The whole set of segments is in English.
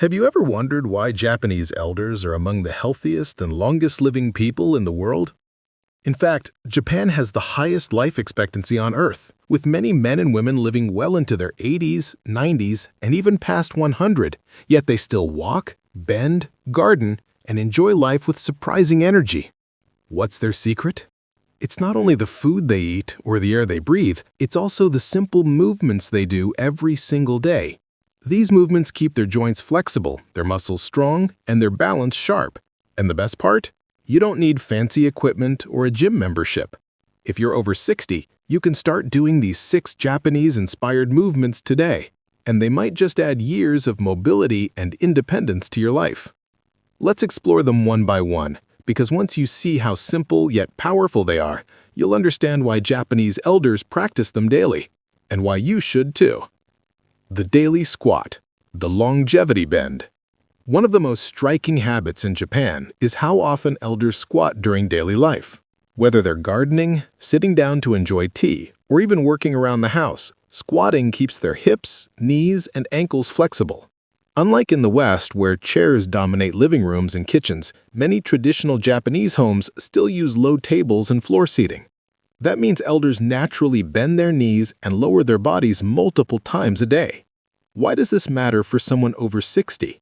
Have you ever wondered why Japanese elders are among the healthiest and longest living people in the world? In fact, Japan has the highest life expectancy on Earth, with many men and women living well into their 80s, 90s, and even past 100, yet they still walk, bend, garden, and enjoy life with surprising energy. What's their secret? It's not only the food they eat or the air they breathe, it's also the simple movements they do every single day. These movements keep their joints flexible, their muscles strong, and their balance sharp. And the best part? You don't need fancy equipment or a gym membership. If you're over 60, you can start doing these 6 Japanese-inspired movements today, and they might just add years of mobility and independence to your life. Let's explore them one by one, because once you see how simple yet powerful they are, you'll understand why Japanese elders practice them daily, and why you should too. The daily squat, the longevity bend. One of the most striking habits in Japan is how often elders squat during daily life. Whether they're gardening, sitting down to enjoy tea, or even working around the house, squatting keeps their hips, knees, and ankles flexible. Unlike in the West, where chairs dominate living rooms and kitchens, many traditional Japanese homes still use low tables and floor seating. That means elders naturally bend their knees and lower their bodies multiple times a day. Why does this matter for someone over 60?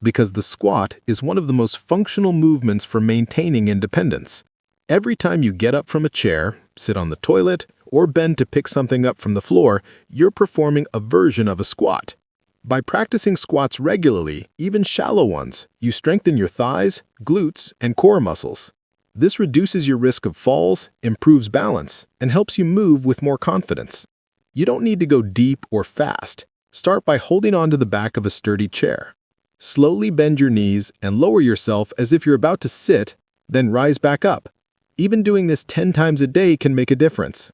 Because the squat is one of the most functional movements for maintaining independence. Every time you get up from a chair, sit on the toilet, or bend to pick something up from the floor, you're performing a version of a squat. By practicing squats regularly, even shallow ones, you strengthen your thighs, glutes, and core muscles. This reduces your risk of falls, improves balance, and helps you move with more confidence. You don't need to go deep or fast. Start by holding onto the back of a sturdy chair. Slowly bend your knees and lower yourself as if you're about to sit, then rise back up. Even doing this 10 times a day can make a difference.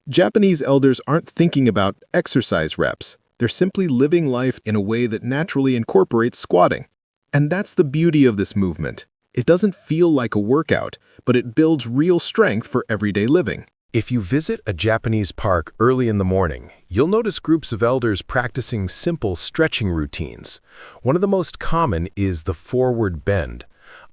Japanese elders aren't thinking about exercise reps. They're simply living life in a way that naturally incorporates squatting. And that's the beauty of this movement. It doesn't feel like a workout, but it builds real strength for everyday living. If you visit a Japanese park early in the morning, you'll notice groups of elders practicing simple stretching routines. One of the most common is the forward bend.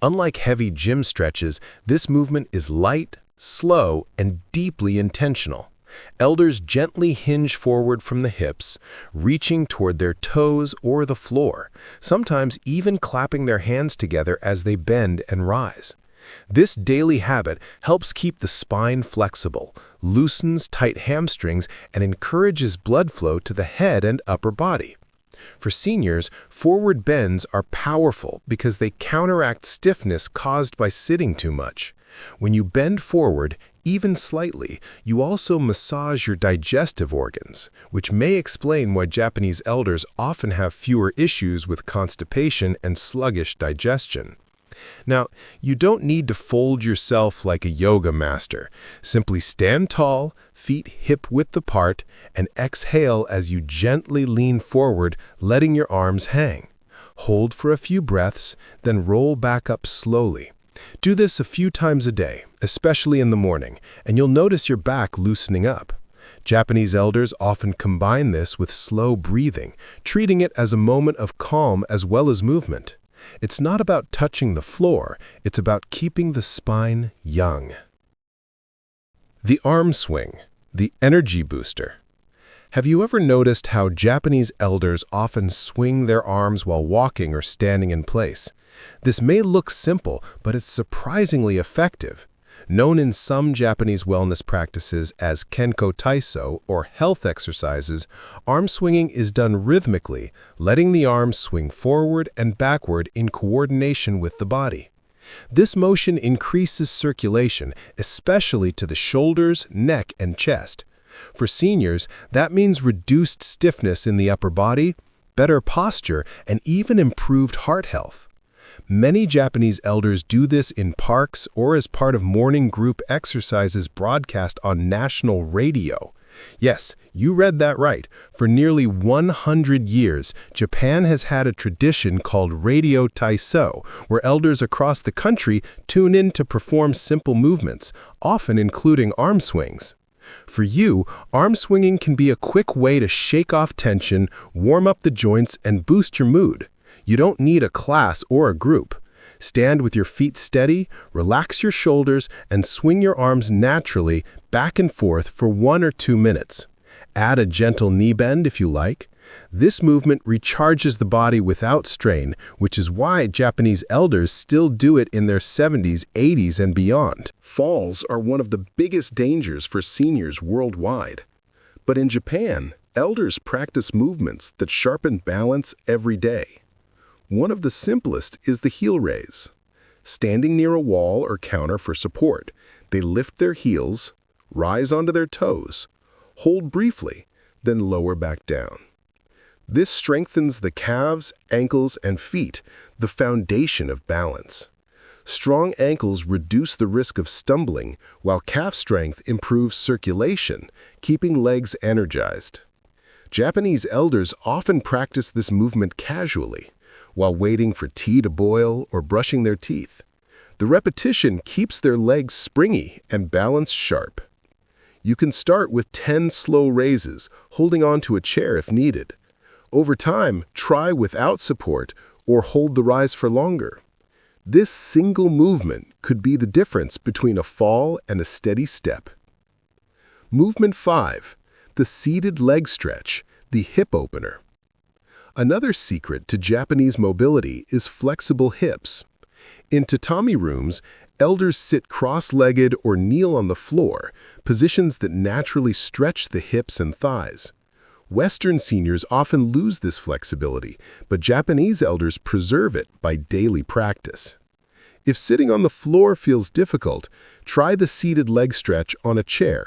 Unlike heavy gym stretches, this movement is light, slow, and deeply intentional. Elders gently hinge forward from the hips, reaching toward their toes or the floor, sometimes even clapping their hands together as they bend and rise. This daily habit helps keep the spine flexible, loosens tight hamstrings, and encourages blood flow to the head and upper body. For seniors, forward bends are powerful because they counteract stiffness caused by sitting too much. When you bend forward, even slightly, you also massage your digestive organs, which may explain why Japanese elders often have fewer issues with constipation and sluggish digestion. Now, you don't need to fold yourself like a yoga master. Simply stand tall, feet hip-width apart, and exhale as you gently lean forward, letting your arms hang. Hold for a few breaths, then roll back up slowly. Do this a few times a day, especially in the morning, and you'll notice your back loosening up. Japanese elders often combine this with slow breathing, treating it as a moment of calm as well as movement. It's not about touching the floor, it's about keeping the spine young. The arm swing, the energy booster. Have you ever noticed how Japanese elders often swing their arms while walking or standing in place? This may look simple, but it's surprisingly effective. Known in some Japanese wellness practices as Kenko Taiso or health exercises, arm swinging is done rhythmically, letting the arms swing forward and backward in coordination with the body. This motion increases circulation, especially to the shoulders, neck, and chest. For seniors, that means reduced stiffness in the upper body, better posture, and even improved heart health. Many Japanese elders do this in parks or as part of morning group exercises broadcast on national radio. Yes, you read that right. For nearly 100 years, Japan has had a tradition called Radio Taiso, where elders across the country tune in to perform simple movements, often including arm swings. For you, arm swinging can be a quick way to shake off tension, warm up the joints, and boost your mood. You don't need a class or a group. Stand with your feet steady, relax your shoulders, and swing your arms naturally back and forth for 1 or 2 minutes. Add a gentle knee bend if you like. This movement recharges the body without strain, which is why Japanese elders still do it in their 70s, 80s, and beyond. Falls are one of the biggest dangers for seniors worldwide. But in Japan, elders practice movements that sharpen balance every day. One of the simplest is the heel raise. Standing near a wall or counter for support, they lift their heels, rise onto their toes, hold briefly, then lower back down. This strengthens the calves, ankles, and feet, the foundation of balance. Strong ankles reduce the risk of stumbling, while calf strength improves circulation, keeping legs energized. Japanese elders often practice this movement casually, while waiting for tea to boil or brushing their teeth. The repetition keeps their legs springy and balance sharp. You can start with 10 slow raises, holding onto a chair if needed. Over time, try without support or hold the rise for longer. This single movement could be the difference between a fall and a steady step. Movement 5. The seated leg stretch, the hip opener. Another secret to Japanese mobility is flexible hips. In tatami rooms, elders sit cross-legged or kneel on the floor, positions that naturally stretch the hips and thighs. Western seniors often lose this flexibility, but Japanese elders preserve it by daily practice. If sitting on the floor feels difficult, try the seated leg stretch on a chair.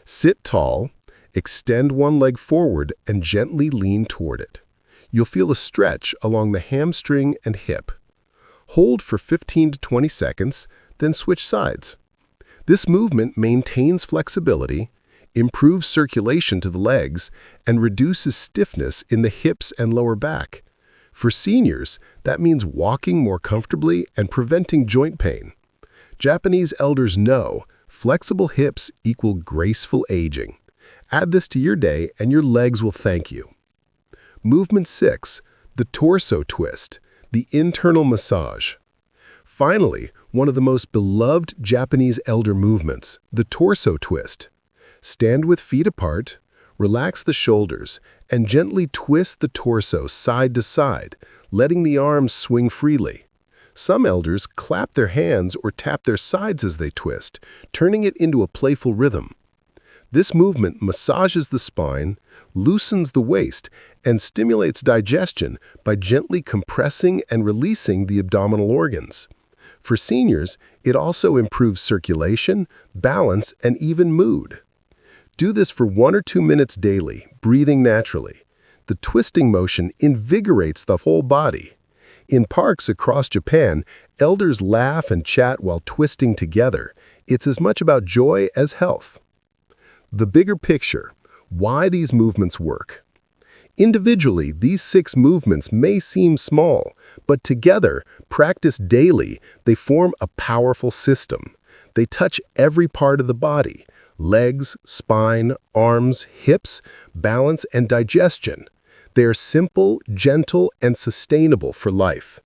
Sit tall, extend one leg forward, and gently lean toward it. You'll feel a stretch along the hamstring and hip. Hold for 15 to 20 seconds, then switch sides. This movement maintains flexibility, improves circulation to the legs, and reduces stiffness in the hips and lower back. For seniors, that means walking more comfortably and preventing joint pain. Japanese elders know flexible hips equal graceful aging. Add this to your day and your legs will thank you. Movement 6. The torso twist, the internal massage. Finally, one of the most beloved Japanese elder movements, the torso twist. Stand with feet apart, relax the shoulders, and gently twist the torso side to side, letting the arms swing freely. Some elders clap their hands or tap their sides as they twist, turning it into a playful rhythm. This movement massages the spine, loosens the waist, and stimulates digestion by gently compressing and releasing the abdominal organs. For seniors, it also improves circulation, balance, and even mood. Do this for 1 or 2 minutes daily, breathing naturally. The twisting motion invigorates the whole body. In parks across Japan, elders laugh and chat while twisting together. It's as much about joy as health. The bigger picture, why these movements work. Individually, these 6 movements may seem small, but together, practiced daily, they form a powerful system. They touch every part of the body: legs, spine, arms, hips, balance, and digestion. They are simple, gentle, and sustainable for life.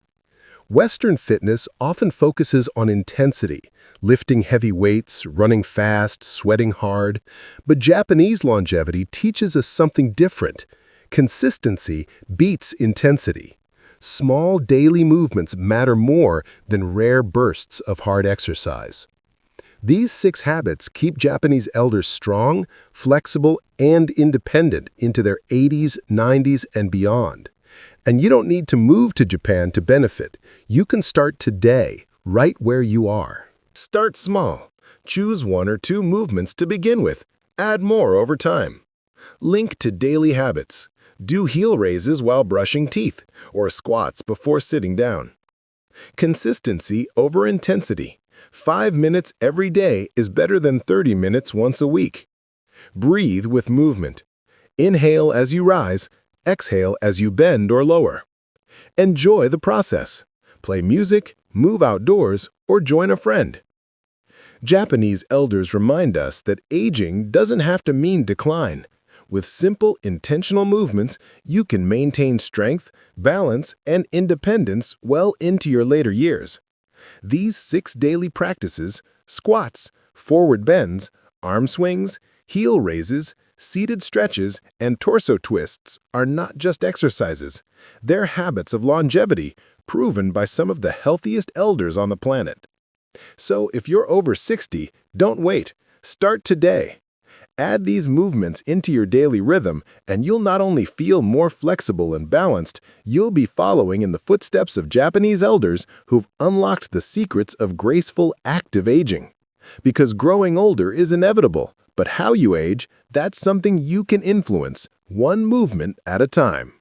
Western fitness often focuses on intensity, lifting heavy weights, running fast, sweating hard. But Japanese longevity teaches us something different. Consistency beats intensity. Small daily movements matter more than rare bursts of hard exercise. These 6 habits keep Japanese elders strong, flexible, and independent into their 80s, 90s, and beyond. And you don't need to move to Japan to benefit. You can start today, right where you are. Start small. Choose 1 or 2 movements to begin with. Add more over time. Link to daily habits. Do heel raises while brushing teeth, or squats before sitting down. Consistency over intensity. 5 minutes every day is better than 30 minutes once a week. Breathe with movement. Inhale as you rise, exhale as you bend or lower. Enjoy the process. Play music, move outdoors, or join a friend. Japanese elders remind us that aging doesn't have to mean decline. With simple, intentional movements, you can maintain strength, balance, and independence well into your later years. These 6 daily practices, squats, forward bends, arm swings, heel raises, seated stretches, and torso twists, are not just exercises. They're habits of longevity, proven by some of the healthiest elders on the planet. So if you're over 60, don't wait. Start today. Add these movements into your daily rhythm, and you'll not only feel more flexible and balanced, you'll be following in the footsteps of Japanese elders who've unlocked the secrets of graceful, active aging. Because growing older is inevitable, but how you age, that's something you can influence, one movement at a time.